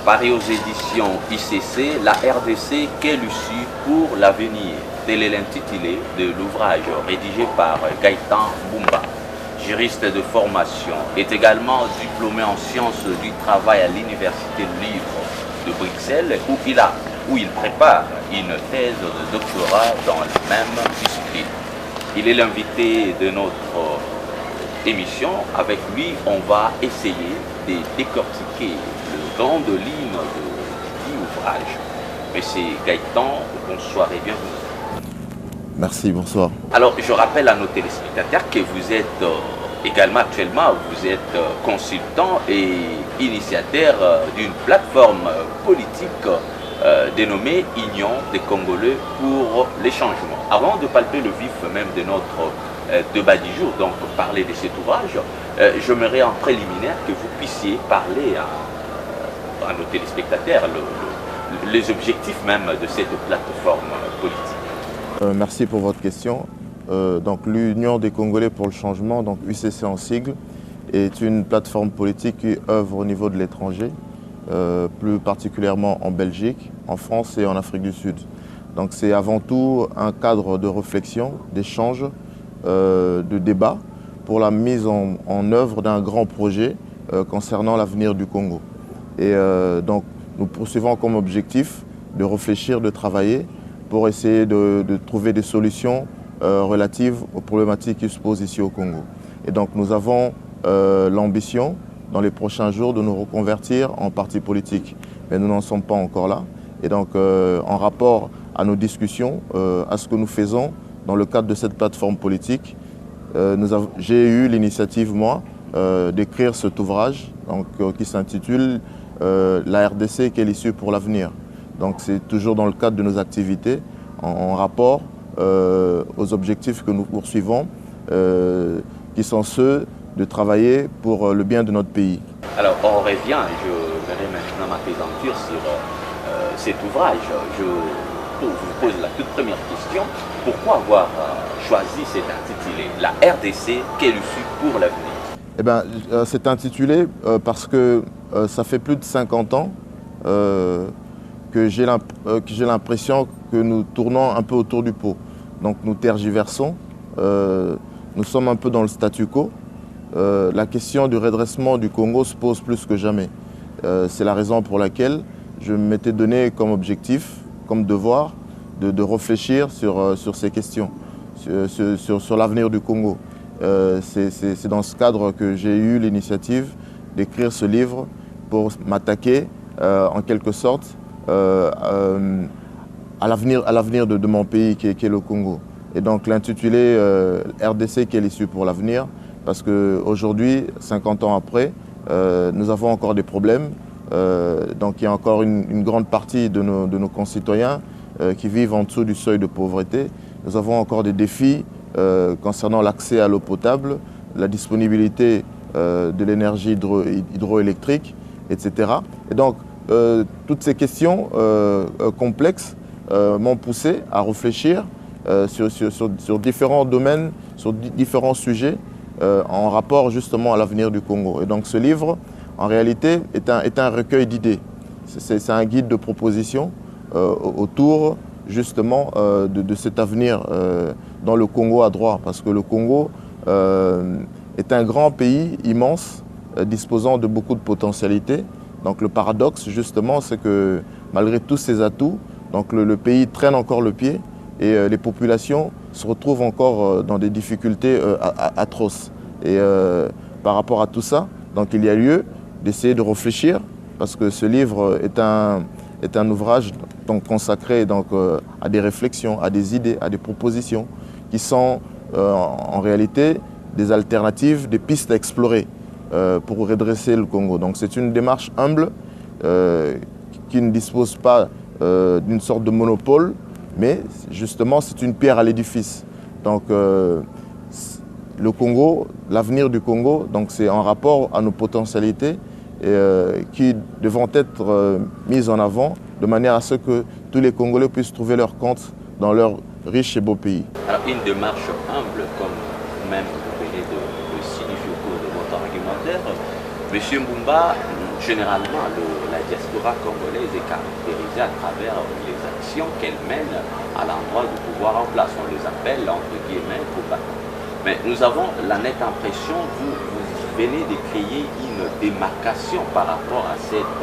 Paru aux éditions ICC, la RDC, quelle issue pour l'avenir? Tel est l'intitulé de l'ouvrage rédigé par Gaëtan Boumba. Juriste de formation, est également diplômé en sciences du travail à l'Université libre de Bruxelles où il prépare une thèse de doctorat dans la même discipline. Il est l'invité de notre émission. Avec lui, on va essayer de décortiquer le grandes lignes de l'ouvrage. Monsieur Gaëtan, bonsoir et bienvenue. Merci, bonsoir. Alors, je rappelle à nos téléspectateurs que vous êtes également actuellement, vous êtes consultant et initiateur d'une plateforme politique dénommée Union des Congolais pour les changements. Avant de palper le vif même de notre débat du jour, donc parler de cet ouvrage, j'aimerais en préliminaire que vous puissiez parler à nos téléspectateurs les objectifs même de cette plateforme politique. Merci pour votre question. Donc l'Union des Congolais pour le changement, donc UCC en sigle, est une plateforme politique qui œuvre au niveau de l'étranger, plus particulièrement en Belgique, en France et en Afrique du Sud. Donc c'est avant tout un cadre de réflexion, d'échange, de débat pour la mise en œuvre d'un grand projet concernant l'avenir du Congo. Et donc nous poursuivons comme objectif de réfléchir, de travailler pour essayer de trouver des solutions relatives aux problématiques qui se posent ici au Congo. Et donc nous avons l'ambition dans les prochains jours de nous reconvertir en parti politique. Mais nous n'en sommes pas encore là. Et donc en rapport à nos discussions, à ce que nous faisons dans le cadre de cette plateforme politique, j'ai eu l'initiative, moi, d'écrire cet ouvrage donc, qui s'intitule La RDC, quelle issue pour l'avenir. Donc c'est toujours dans le cadre de nos activités, en rapport aux objectifs que nous poursuivons, qui sont ceux de travailler pour le bien de notre pays. Alors on revient, je verrai maintenant ma présenture sur cet ouvrage. Je vous pose la toute première question. Pourquoi avoir choisi cet intitulé, La RDC, quelle issue pour l'avenir? Eh bien, c'est intitulé parce que ça fait plus de 50 ans que j'ai l'impression que nous tournons un peu autour du pot. Donc nous tergiversons, nous sommes un peu dans le statu quo. La question du redressement du Congo se pose plus que jamais. C'est la raison pour laquelle je m'étais donné comme objectif, comme devoir, de réfléchir sur ces questions, sur l'avenir du Congo. C'est dans ce cadre que j'ai eu l'initiative d'écrire ce livre pour m'attaquer en quelque sorte à l'avenir de mon pays qui est le Congo. Et donc l'intitulé RDC, quelle issue pour l'avenir, parce qu'aujourd'hui, 50 ans après, nous avons encore des problèmes. Donc il y a encore une grande partie de nos concitoyens qui vivent en dessous du seuil de pauvreté. Nous avons encore des défis concernant l'accès à l'eau potable, la disponibilité de l'énergie hydroélectrique, etc. Et donc toutes ces questions complexes m'ont poussé à réfléchir sur différents domaines, sur différents sujets en rapport justement à l'avenir du Congo. Et donc ce livre, en réalité, est un recueil d'idées. C'est un guide de propositions autour justement de cet avenir dans le Congo à droit. Parce que le Congo est un grand pays immense, disposant de beaucoup de potentialités. Donc le paradoxe justement, c'est que malgré tous ces atouts, donc le pays traîne encore le pied et les populations se retrouvent encore dans des difficultés atroces. Et par rapport à tout ça, donc il y a lieu d'essayer de réfléchir, parce que ce livre est un ouvrage donc, consacré donc, à des réflexions, à des idées, à des propositions, qui sont en réalité des alternatives, des pistes à explorer pour redresser le Congo. Donc c'est une démarche humble, qui ne dispose pas d'une sorte de monopole, mais justement c'est une pierre à l'édifice. Donc le Congo, l'avenir du Congo, c'est en rapport à nos potentialités qui devront être mises en avant de manière à ce que tous les Congolais puissent trouver leur compte dans leur riche et beau pays. Alors une démarche humble, comme même vous venez de le signifier au cours de votre argumentaire, M. Mbumba, généralement la diaspora congolaise est caractérisée à travers les actions qu'elle mène à l'endroit du pouvoir en place. On les appelle entre guillemets combattants. Mais nous avons la nette impression que vous venez de créer une démarcation par rapport à cette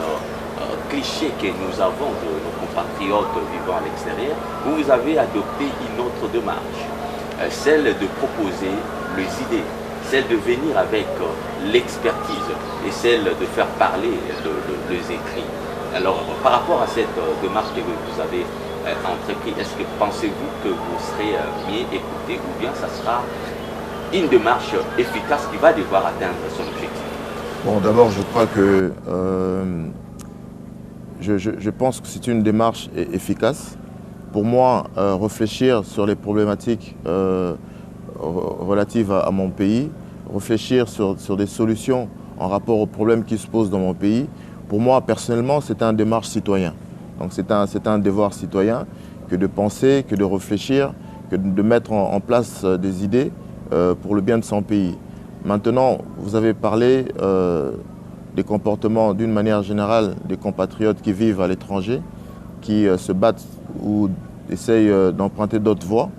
cliché que nous avons de nos compatriotes vivant à l'extérieur. Vous avez adopté une autre démarche, celle de proposer les idées, celle de venir avec l'expertise et celle de faire parler les écrits. Alors, par rapport à cette démarche que vous avez entreprise, est-ce que pensez-vous que vous serez mieux écouté ou bien ça sera une démarche efficace qui va devoir atteindre son objectif? Bon, d'abord, je crois que je pense que c'est une démarche efficace. Pour moi, réfléchir sur les problématiques relatives à mon pays, réfléchir sur des solutions en rapport aux problèmes qui se posent dans mon pays, pour moi, personnellement, c'est une démarche citoyenne. Donc c'est un devoir citoyen que de penser, que de réfléchir, que de mettre en place des idées pour le bien de son pays. Maintenant, vous avez parlé des comportements d'une manière générale des compatriotes qui vivent à l'étranger, qui se battent ou essayent d'emprunter d'autres voies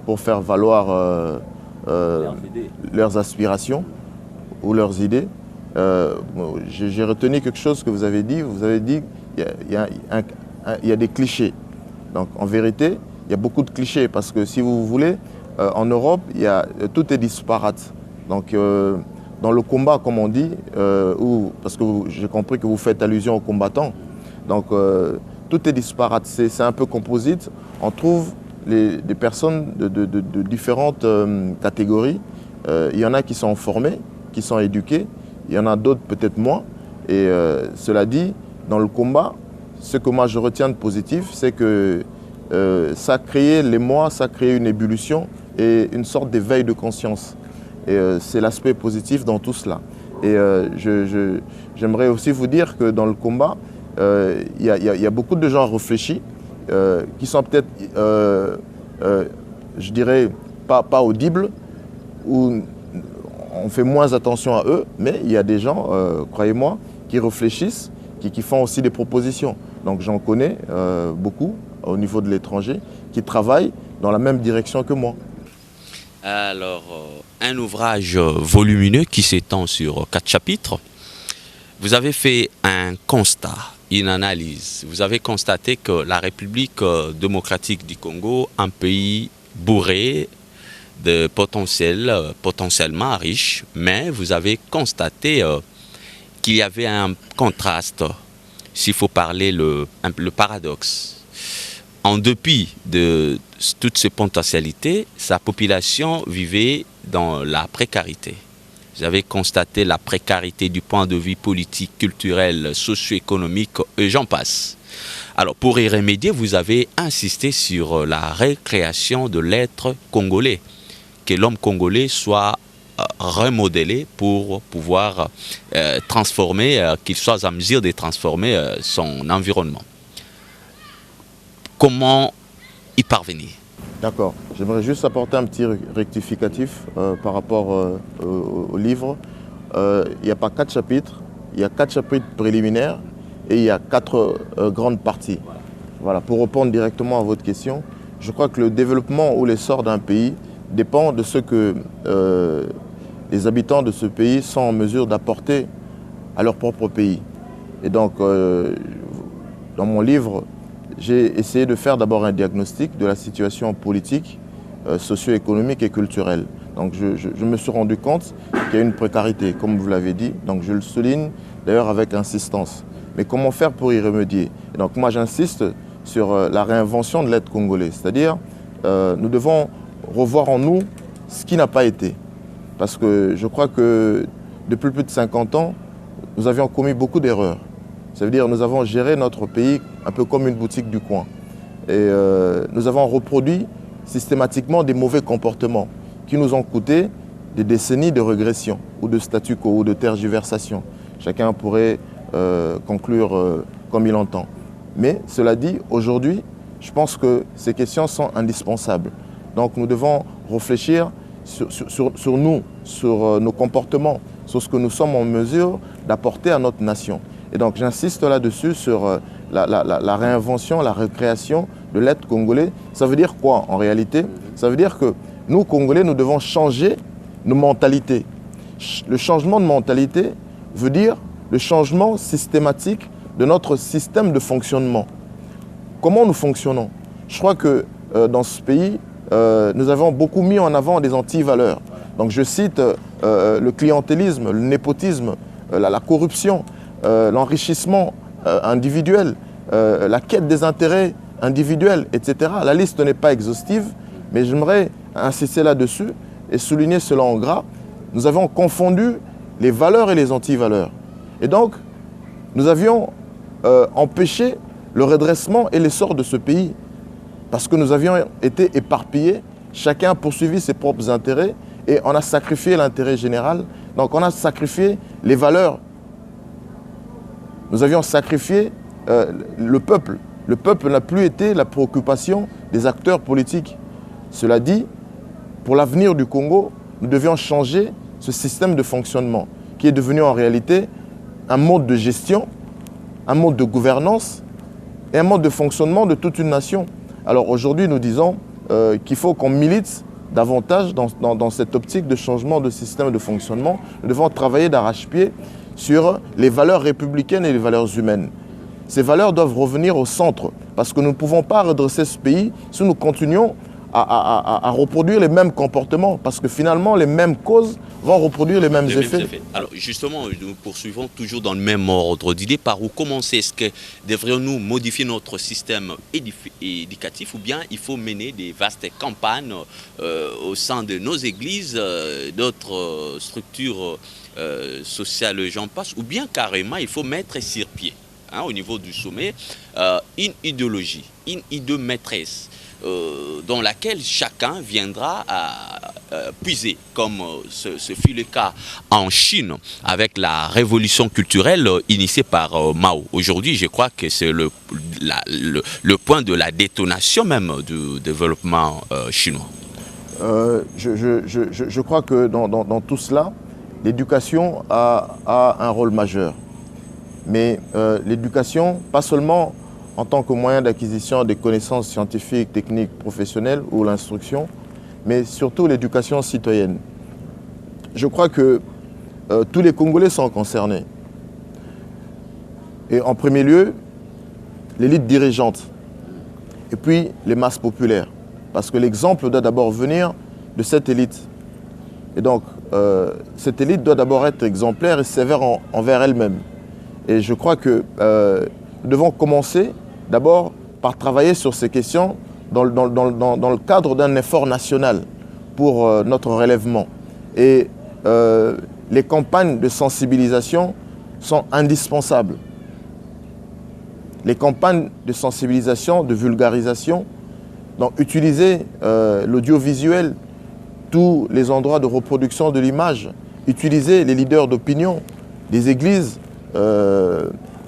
pour faire valoir leurs aspirations ou leurs idées. J'ai retenu quelque chose que vous avez dit. Vous avez dit qu'il y a des clichés. Donc en vérité, il y a beaucoup de clichés parce que si vous voulez, en Europe, tout est disparate. Donc dans le combat, comme on dit, parce que j'ai compris que vous faites allusion aux combattants, donc tout est disparate, c'est un peu composite. On trouve des personnes de différentes catégories. Il y en a qui sont formés, qui sont éduqués, il y en a d'autres peut-être moins. Et cela dit, dans le combat, ce que moi je retiens de positif, c'est que ça a créé l'émoi, ça a créé une ébullition et une sorte d'éveil de conscience. Et c'est l'aspect positif dans tout cela. Et j'aimerais aussi vous dire que dans le combat, il y a beaucoup de gens réfléchis qui sont peut-être, je dirais, pas audibles, ou on fait moins attention à eux, mais il y a des gens, croyez-moi, qui réfléchissent, qui font aussi des propositions. Donc j'en connais beaucoup au niveau de l'étranger qui travaillent dans la même direction que moi. Alors, un ouvrage volumineux qui s'étend sur 4 chapitres. Vous avez fait un constat, une analyse. Vous avez constaté que la République démocratique du Congo, un pays bourré de potentiel, potentiellement riche, mais vous avez constaté qu'il y avait un contraste, s'il faut parler le paradoxe. En dépit de toutes ces potentialités, sa population vivait dans la précarité. Vous avez constaté la précarité du point de vue politique, culturel, socio-économique et j'en passe. Alors pour y remédier, vous avez insisté sur la recréation de l'être congolais, que l'homme congolais soit remodelé pour pouvoir transformer, qu'il soit à mesure de transformer son environnement. Comment y parvenir? D'accord. J'aimerais juste apporter un petit rectificatif par rapport au livre. Il n'y a pas 4 chapitres, il y a 4 chapitres préliminaires et il y a 4 grandes parties. Voilà. Pour répondre directement à votre question, je crois que le développement ou l'essor d'un pays dépend de ce que les habitants de ce pays sont en mesure d'apporter à leur propre pays. Et donc, dans mon livre, j'ai essayé de faire d'abord un diagnostic de la situation politique, socio-économique et culturelle. Donc je me suis rendu compte qu'il y a une précarité, comme vous l'avez dit. Donc je le souligne d'ailleurs avec insistance. Mais comment faire pour y remédier? Et donc moi j'insiste sur la réinvention de l'être congolais. C'est-à-dire, nous devons revoir en nous ce qui n'a pas été. Parce que je crois que depuis plus de 50 ans, nous avions commis beaucoup d'erreurs. Ça veut dire que nous avons géré notre pays un peu comme une boutique du coin. Et nous avons reproduit systématiquement des mauvais comportements qui nous ont coûté des décennies de régression ou de statu quo ou de tergiversation. Chacun pourrait conclure comme il entend. Mais cela dit, aujourd'hui, je pense que ces questions sont indispensables. Donc nous devons réfléchir sur nous, sur nos comportements, sur ce que nous sommes en mesure d'apporter à notre nation. Et donc j'insiste là-dessus sur la réinvention, la recréation de l'être congolais. Ça veut dire quoi en réalité? Ça veut dire que nous, Congolais, nous devons changer nos mentalités. Le changement de mentalité veut dire le changement systématique de notre système de fonctionnement. Comment nous fonctionnons? Je crois que dans ce pays, nous avons beaucoup mis en avant des anti-valeurs. Donc je cite le clientélisme, le népotisme, la corruption, l'enrichissement individuel, la quête des intérêts individuels, etc. La liste n'est pas exhaustive, mais j'aimerais insister là-dessus et souligner cela en gras. Nous avons confondu les valeurs et les anti-valeurs. Et donc, nous avions empêché le redressement et l'essor de ce pays parce que nous avions été éparpillés, chacun a poursuivi ses propres intérêts et on a sacrifié l'intérêt général. Donc on a sacrifié les valeurs. Nous avions sacrifié le peuple. Le peuple n'a plus été la préoccupation des acteurs politiques. Cela dit, pour l'avenir du Congo, nous devions changer ce système de fonctionnement qui est devenu en réalité un mode de gestion, un mode de gouvernance et un mode de fonctionnement de toute une nation. Alors aujourd'hui, nous disons qu'il faut qu'on milite davantage dans cette optique de changement de système de fonctionnement. Nous devons travailler d'arrache-pied sur les valeurs républicaines et les valeurs humaines. Ces valeurs doivent revenir au centre parce que nous ne pouvons pas redresser ce pays si nous continuons à reproduire les mêmes comportements parce que finalement les mêmes causes vont reproduire les mêmes effets. Alors justement, nous poursuivons toujours dans le même ordre d'idées. Par où commencer? Est-ce que devrions-nous modifier notre système éducatif ou bien il faut mener des vastes campagnes au sein de nos églises, d'autres structures sociales, j'en passe, ou bien carrément il faut mettre sur pied, au niveau du sommet, une idéologie, une idée maîtresse dans laquelle chacun viendra à puiser, comme ce fut le cas en Chine avec la révolution culturelle initiée par Mao. Aujourd'hui, je crois que c'est le point de la détonation même du développement chinois. Je crois que dans tout cela, l'éducation a un rôle majeur. Mais l'éducation, pas seulement en tant que moyen d'acquisition des connaissances scientifiques, techniques, professionnelles ou l'instruction, mais surtout l'éducation citoyenne. Je crois que tous les Congolais sont concernés. Et en premier lieu, l'élite dirigeante et puis les masses populaires. Parce que l'exemple doit d'abord venir de cette élite. Et donc, cette élite doit d'abord être exemplaire et sévère envers elle-même. Et je crois que nous devons commencer d'abord par travailler sur ces questions dans le cadre d'un effort national pour notre relèvement. Et les campagnes de sensibilisation sont indispensables. Les campagnes de sensibilisation, de vulgarisation, donc utiliser l'audiovisuel, tous les endroits de reproduction de l'image, utiliser les leaders d'opinion, les églises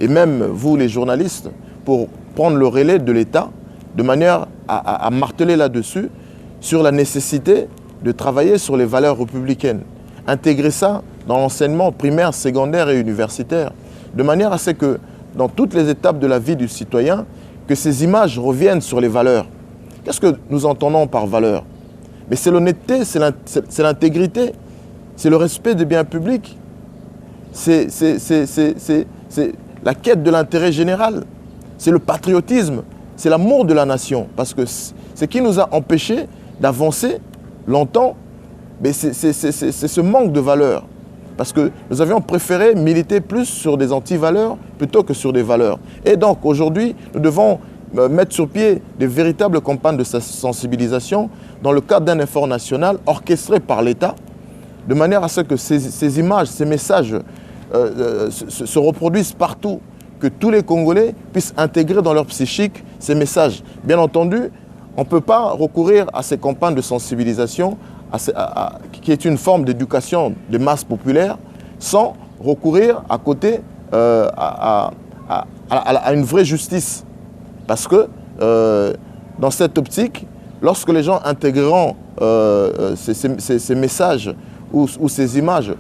et même vous les journalistes pour prendre le relais de l'État de manière à marteler là-dessus sur la nécessité de travailler sur les valeurs républicaines. Intégrer ça dans l'enseignement primaire, secondaire et universitaire, de manière à ce que dans toutes les étapes de la vie du citoyen, que ces images reviennent sur les valeurs. Qu'est-ce que nous entendons par valeur? Mais c'est l'honnêteté, c'est l'intégrité, c'est le respect des biens publics, c'est la quête de l'intérêt général, c'est le patriotisme, c'est l'amour de la nation. Parce que ce qui nous a empêchés d'avancer longtemps, c'est ce manque de valeurs. Parce que nous avions préféré militer plus sur des anti-valeurs plutôt que sur des valeurs. Et donc aujourd'hui, nous devons mettre sur pied des véritables campagnes de sensibilisation dans le cadre d'un effort national orchestré par l'État, de manière à ce que ces images, ces messages se reproduisent partout, que tous les Congolais puissent intégrer dans leur psychique ces messages. Bien entendu, on ne peut pas recourir à ces campagnes de sensibilisation, qui est une forme d'éducation de masse populaire, sans recourir à côté à une vraie justice. Parce que dans cette optique, lorsque les gens intégreront ces messages ou ces images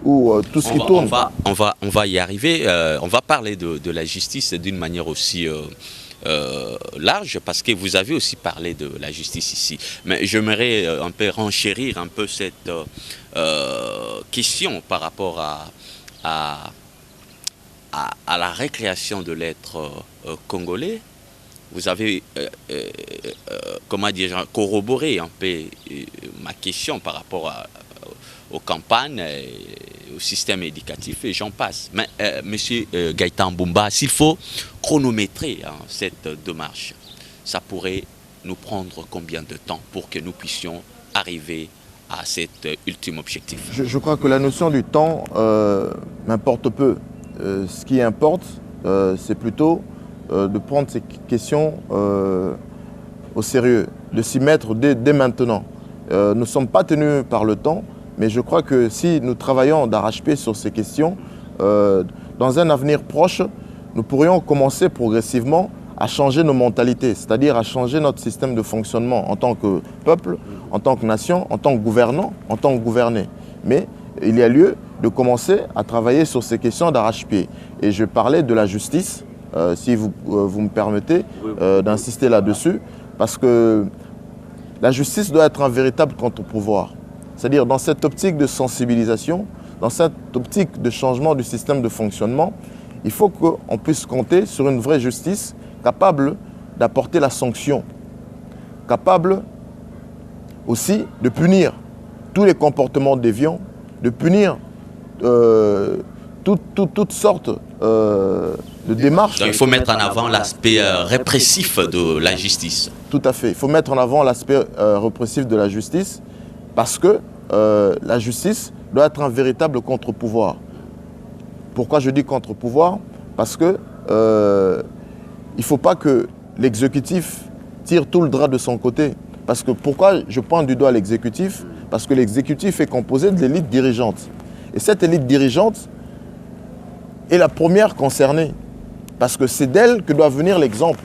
ou tout ce qui tourne... On va y arriver. On va parler de la justice d'une manière aussi large, parce que vous avez aussi parlé de la justice ici. Mais j'aimerais un peu renchérir un peu cette question par rapport à la récréation de l'être congolais. Vous avez, comment dire, corroboré un peu ma question par rapport aux campagnes, au système éducatif et j'en passe. Mais Monsieur Gaëtan Boumba, s'il faut chronométrer cette démarche, ça pourrait nous prendre combien de temps pour que nous puissions arriver à cet ultime objectif? Je crois que la notion du temps m'importe peu. Ce qui importe, c'est plutôt de prendre ces questions au sérieux, de s'y mettre dès maintenant. Nous ne sommes pas tenus par le temps, mais je crois que si nous travaillons d'arrache-pied sur ces questions, dans un avenir proche, nous pourrions commencer progressivement à changer nos mentalités, c'est-à-dire à changer notre système de fonctionnement en tant que peuple, en tant que nation, en tant que gouvernant, en tant que gouverné. Mais il y a lieu de commencer à travailler sur ces questions d'arrache-pied. Et je parlais de la justice, si vous me permettez d'insister là-dessus, parce que la justice doit être un véritable contre-pouvoir. C'est-à-dire dans cette optique de sensibilisation, dans cette optique de changement du système de fonctionnement, il faut qu'on puisse compter sur une vraie justice capable d'apporter la sanction, capable aussi de punir tous les comportements déviants, de punir toutes sortes de démarches. Donc il faut mettre en avant l'aspect répressif de la justice. Tout à fait. Il faut mettre en avant l'aspect répressif de la justice parce que la justice doit être un véritable contre-pouvoir. Pourquoi je dis contre-pouvoir? Parce que il ne faut pas que l'exécutif tire tout le drap de son côté. Parce que pourquoi je pointe du doigt l'exécutif? Parce que l'exécutif est composé de l'élite dirigeante. Et cette élite dirigeante est la première concernée. Parce que c'est d'elle que doit venir l'exemple.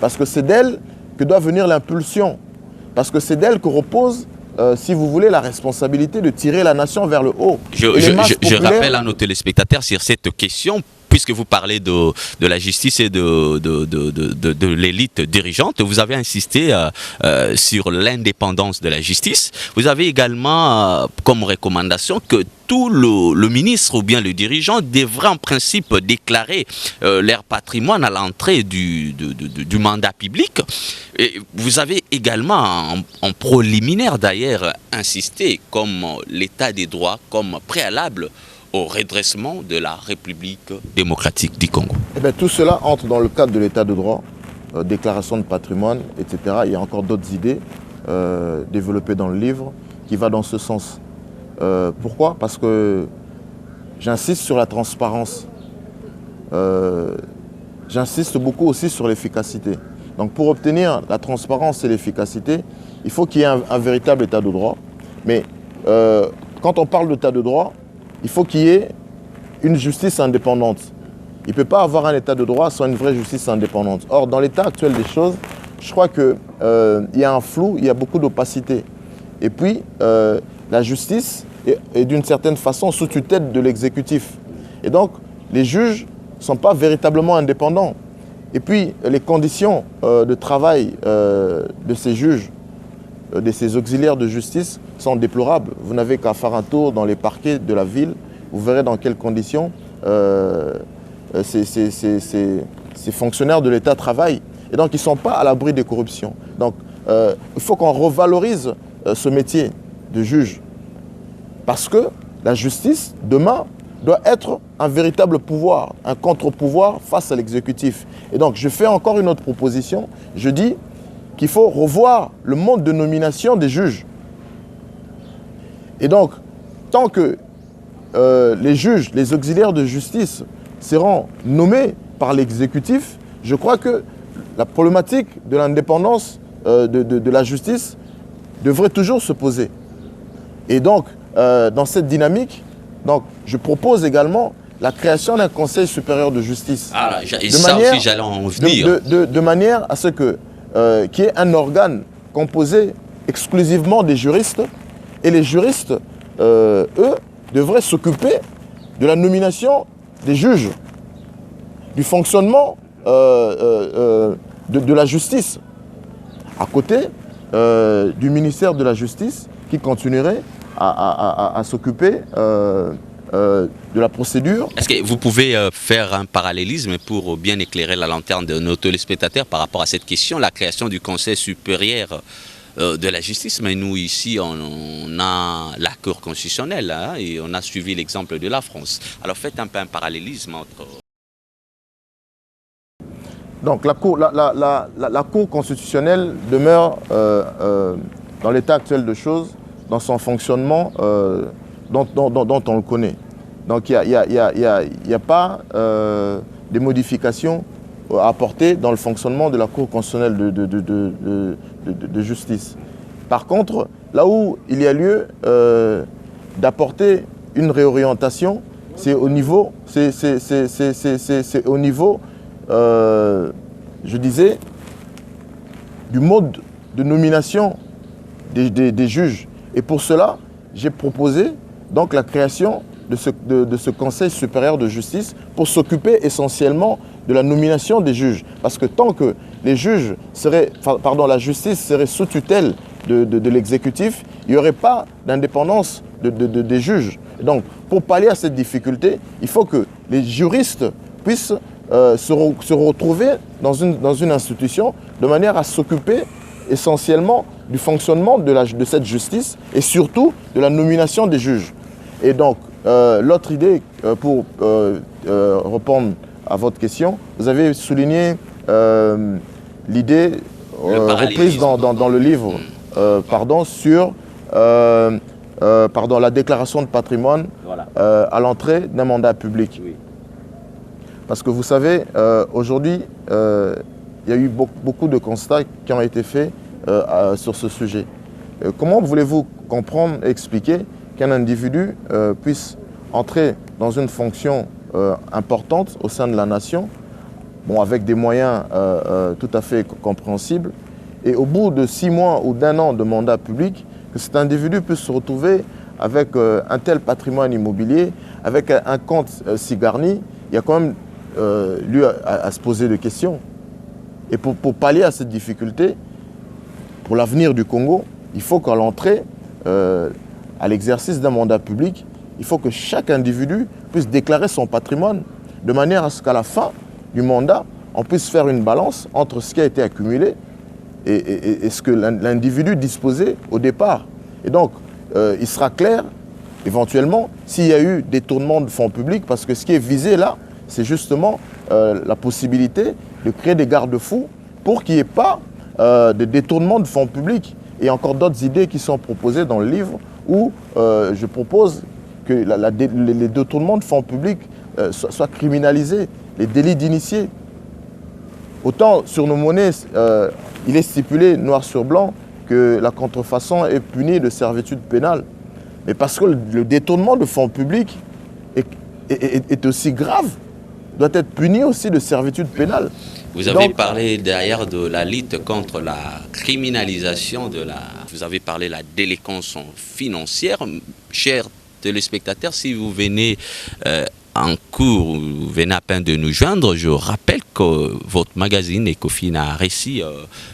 Parce que c'est d'elle que doit venir l'impulsion. Parce que c'est d'elle que repose, si vous voulez, la responsabilité de tirer la nation vers le haut. Je rappelle à nos téléspectateurs sur cette question, puisque vous parlez de la justice et de l'élite dirigeante, vous avez insisté sur l'indépendance de la justice. Vous avez également comme recommandation que tout le ministre ou bien le dirigeant devrait en principe déclarer leur patrimoine à l'entrée du mandat public. Et vous avez également en préliminaire d'ailleurs insisté comme l'état des droits comme préalable au redressement de la République démocratique du Congo. Eh bien, tout cela entre dans le cadre de l'état de droit, déclaration de patrimoine, etc. Il y a encore d'autres idées développées dans le livre qui vont dans ce sens. Pourquoi? Parce que j'insiste sur la transparence. J'insiste beaucoup aussi sur l'efficacité. Donc pour obtenir la transparence et l'efficacité, il faut qu'il y ait un véritable état de droit. Mais quand on parle d'état de droit, il faut qu'il y ait une justice indépendante. Il ne peut pas avoir un état de droit sans une vraie justice indépendante. Or, dans l'état actuel des choses, je crois qu'il y a un flou, il y a beaucoup d'opacité. Et puis, la justice est d'une certaine façon sous tutelle de l'exécutif. Et donc, les juges ne sont pas véritablement indépendants. Et puis, les conditions de travail de ces juges, de ces auxiliaires de justice sont déplorables. Vous n'avez qu'à faire un tour dans les parquets de la ville, vous verrez dans quelles conditions ces fonctionnaires de l'État travaillent. Et donc ils ne sont pas à l'abri des corruptions. Donc il faut qu'on revalorise ce métier de juge. Parce que la justice, demain, doit être un véritable pouvoir, un contre-pouvoir face à l'exécutif. Et donc je fais encore une autre proposition. Je dis qu'il faut revoir le mode de nomination des juges. Et donc, tant que les juges, les auxiliaires de justice seront nommés par l'exécutif, je crois que la problématique de l'indépendance de la justice devrait toujours se poser. Et donc, dans cette dynamique, donc, je propose également la création d'un Conseil supérieur de justice. Ah, ça aussi, j'allais en venir. De manière à ce que qu'il y ait un organe composé exclusivement des juristes, et les juristes, eux, devraient s'occuper de la nomination des juges, du fonctionnement de la justice, à côté du ministère de la Justice qui continuerait à s'occuper de la procédure. Est-ce que vous pouvez faire un parallélisme pour bien éclairer la lanterne de nos téléspectateurs par rapport à cette question, la création du Conseil supérieur de la justice? Mais nous ici, on a la Cour constitutionnelle, hein, et on a suivi l'exemple de la France. Alors faites un peu un parallélisme entre... Donc la Cour constitutionnelle demeure dans l'état actuel de choses, dans son fonctionnement dont on le connaît. Donc il n'y a pas de modifications à apporter dans le fonctionnement de la Cour constitutionnelle de justice. Par contre, là où il y a lieu d'apporter une réorientation, c'est au niveau, je disais, du mode de nomination des juges. Et pour cela, j'ai proposé donc la création de ce Conseil supérieur de justice pour s'occuper essentiellement de la nomination des juges. Parce que tant que les juges seraient, la justice serait sous tutelle de l'exécutif, il n'y aurait pas d'indépendance des juges. Donc, pour pallier à cette difficulté, il faut que les juristes puissent se retrouver dans une institution de manière à s'occuper essentiellement du fonctionnement de cette justice et surtout de la nomination des juges. Et donc, l'autre idée, pour répondre à votre question, vous avez souligné l'idée reprise dans le livre sur la déclaration de patrimoine à l'entrée d'un mandat public. Oui. Parce que vous savez, aujourd'hui, il y a eu beaucoup de constats qui ont été faits sur ce sujet. Comment voulez-vous comprendre et expliquer qu'un individu puisse entrer dans une fonction importante au sein de la nation, avec des moyens tout à fait compréhensibles, et au bout de 6 mois ou d'1 an de mandat public, que cet individu puisse se retrouver avec un tel patrimoine immobilier, avec un compte si garni, il y a quand même lieu à se poser des questions. Et pour pallier à cette difficulté, pour l'avenir du Congo, il faut qu'à l'entrée, à l'exercice d'un mandat public, il faut que chaque individu puisse déclarer son patrimoine de manière à ce qu'à la fin du mandat, on puisse faire une balance entre ce qui a été accumulé et ce que l'individu disposait au départ. Et donc, il sera clair, éventuellement, s'il y a eu détournement de fonds publics, parce que ce qui est visé là, c'est justement la possibilité de créer des garde-fous pour qu'il n'y ait pas de détournement de fonds publics. Et encore d'autres idées qui sont proposées dans le livre où je propose que les détournements de fonds publics soient criminalisés, les délits d'initiés. Autant sur nos monnaies, il est stipulé noir sur blanc que la contrefaçon est punie de servitude pénale. Mais parce que le détournement de fonds publics est aussi grave, doit être puni aussi de servitude pénale. Vous avez parlé derrière de la lutte contre la criminalisation Vous avez parlé de la délinquance financière. Chers téléspectateurs, si vous venez en cours, vous venez à peine de nous joindre, je rappelle que votre magazine Ecofin a réussi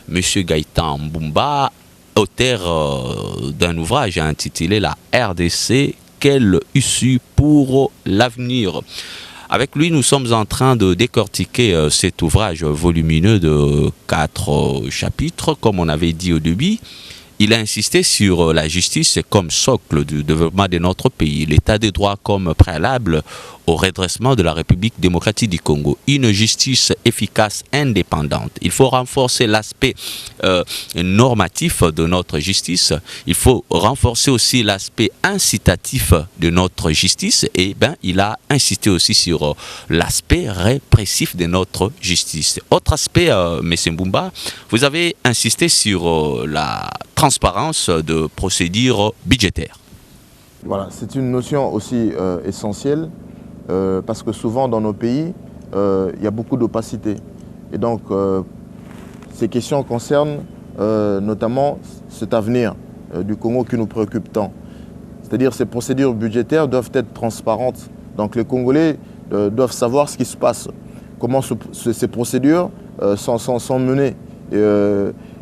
M. Gaëtan Mbumba, auteur d'un ouvrage intitulé La RDC, quelle issue pour l'avenir. Avec lui, nous sommes en train de décortiquer cet ouvrage volumineux de 4 chapitres, comme on avait dit au début. il a insisté sur la justice comme socle du développement de notre pays, l'état de droit comme préalable au redressement de la République démocratique du Congo, une justice efficace, indépendante. Il faut renforcer l'aspect normatif de notre justice, il faut renforcer aussi l'aspect incitatif de notre justice et il a insisté aussi sur l'aspect répressif de notre justice. Autre aspect, M. Mbumba, vous avez insisté sur la transparence de procédures budgétaires. Voilà, c'est une notion aussi essentielle parce que souvent dans nos pays, il y a beaucoup d'opacité. Et donc, ces questions concernent notamment cet avenir du Congo qui nous préoccupe tant. C'est-à-dire ces procédures budgétaires doivent être transparentes. Donc les Congolais doivent savoir ce qui se passe, comment ces procédures sont menées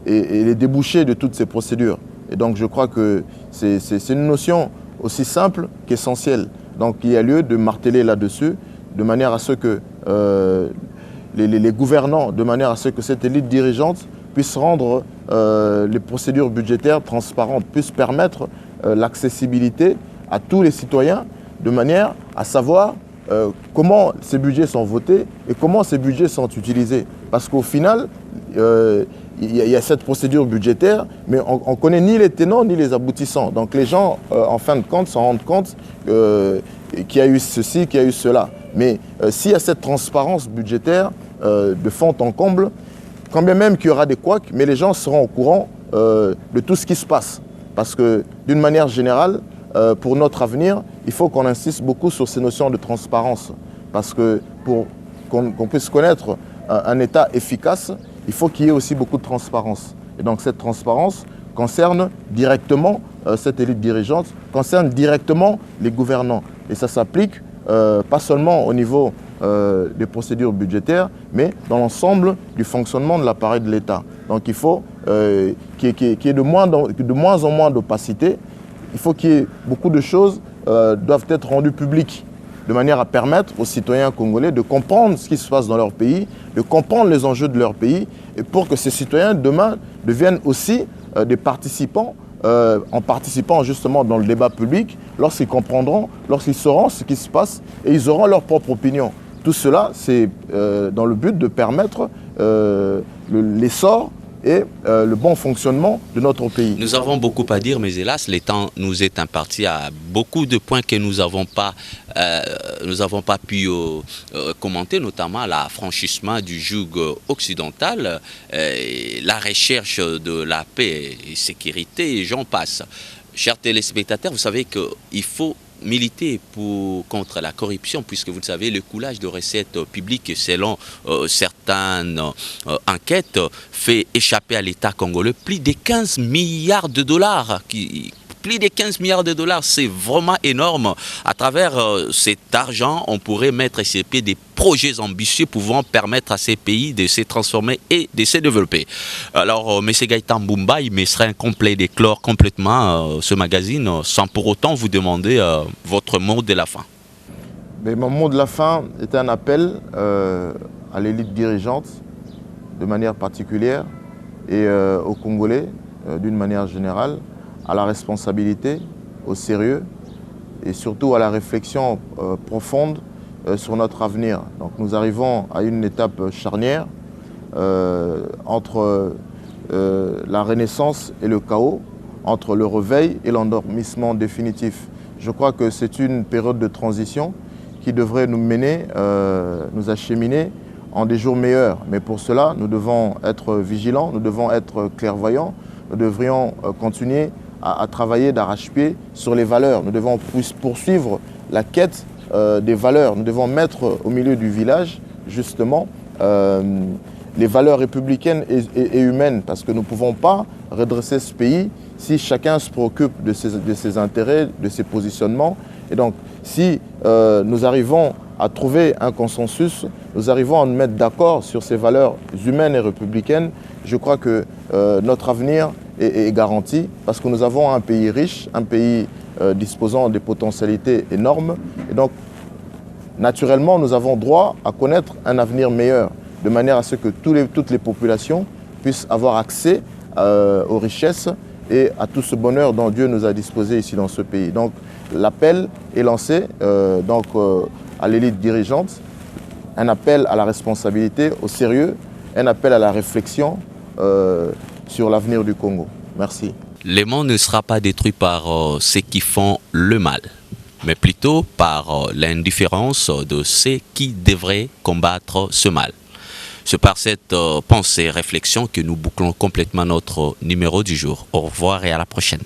et les débouchés de toutes ces procédures. Et donc je crois que c'est une notion aussi simple qu'essentielle. Donc il y a lieu de marteler là-dessus de manière à ce que les gouvernants, de manière à ce que cette élite dirigeante puisse rendre les procédures budgétaires transparentes, puisse permettre l'accessibilité à tous les citoyens de manière à savoir comment ces budgets sont votés et comment ces budgets sont utilisés. Parce qu'au final, il y a cette procédure budgétaire, mais on ne connaît ni les tenants ni les aboutissants. Donc les gens, en fin de compte, s'en rendent compte qu'il y a eu ceci, qu'il y a eu cela. Mais s'il y a cette transparence budgétaire de fond en comble, quand bien même qu'il y aura des couacs, mais les gens seront au courant de tout ce qui se passe. Parce que d'une manière générale, pour notre avenir, il faut qu'on insiste beaucoup sur ces notions de transparence. Parce que pour qu'on puisse connaître un État efficace, il faut qu'il y ait aussi beaucoup de transparence. Et donc cette transparence concerne directement cette élite dirigeante, concerne directement les gouvernants. Et ça s'applique pas seulement au niveau des procédures budgétaires, mais dans l'ensemble du fonctionnement de l'appareil de l'État. Donc il faut qu'il y ait de moins en moins d'opacité. Il faut qu'il y ait beaucoup de choses doivent être rendues publiques, de manière à permettre aux citoyens congolais de comprendre ce qui se passe dans leur pays, de comprendre les enjeux de leur pays, et pour que ces citoyens, demain, deviennent aussi des participants, en participant justement dans le débat public, lorsqu'ils comprendront, lorsqu'ils sauront ce qui se passe, et ils auront leur propre opinion. Tout cela, c'est dans le but de permettre l'essor et le bon fonctionnement de notre pays. Nous avons beaucoup à dire, mais hélas, le temps nous est imparti à beaucoup de points que nous n'avons pas pu commenter, notamment l'affranchissement du joug occidental, la recherche de la paix et sécurité, et j'en passe. Chers téléspectateurs, vous savez qu'il faut militer contre la corruption, puisque vous le savez, le coulage de recettes publiques, selon certaines enquêtes, fait échapper à l'État congolais plus de 15 milliards de dollars. Plus de 15 milliards de dollars, c'est vraiment énorme. À travers cet argent, on pourrait mettre sur pied des projets ambitieux pouvant permettre à ces pays de se transformer et de se développer. Alors, M. Gaëtan Mbumba, il me serait incomplet d'éclore complètement ce magazine sans pour autant vous demander votre mot de la fin. Mais mon mot de la fin est un appel à l'élite dirigeante de manière particulière et aux Congolais d'une manière générale, à la responsabilité, au sérieux et surtout à la réflexion profonde sur notre avenir. Donc nous arrivons à une étape charnière entre la renaissance et le chaos, entre le réveil et l'endormissement définitif. Je crois que c'est une période de transition qui devrait nous mener, nous acheminer en des jours meilleurs. Mais pour cela, nous devons être vigilants, nous devons être clairvoyants, nous devrions continuer à travailler d'arrache-pied sur les valeurs. Nous devons poursuivre la quête des valeurs. Nous devons mettre au milieu du village, justement, les valeurs républicaines et humaines, parce que nous ne pouvons pas redresser ce pays si chacun se préoccupe de ses intérêts, de ses positionnements. Et donc, si nous arrivons à trouver un consensus, nous arrivons à nous mettre d'accord sur ces valeurs humaines et républicaines, je crois que notre avenir est garanti, parce que nous avons un pays riche, un pays disposant de potentialités énormes. Et donc, naturellement, nous avons droit à connaître un avenir meilleur, de manière à ce que toutes les populations puissent avoir accès aux richesses et à tout ce bonheur dont Dieu nous a disposé ici dans ce pays. Donc l'appel est lancé à l'élite dirigeante, un appel à la responsabilité, au sérieux, un appel à la réflexion sur l'avenir du Congo. Merci. Le monde ne sera pas détruit par ceux qui font le mal, mais plutôt par l'indifférence de ceux qui devraient combattre ce mal. C'est par cette pensée et réflexion que nous bouclons complètement notre numéro du jour. Au revoir et à la prochaine.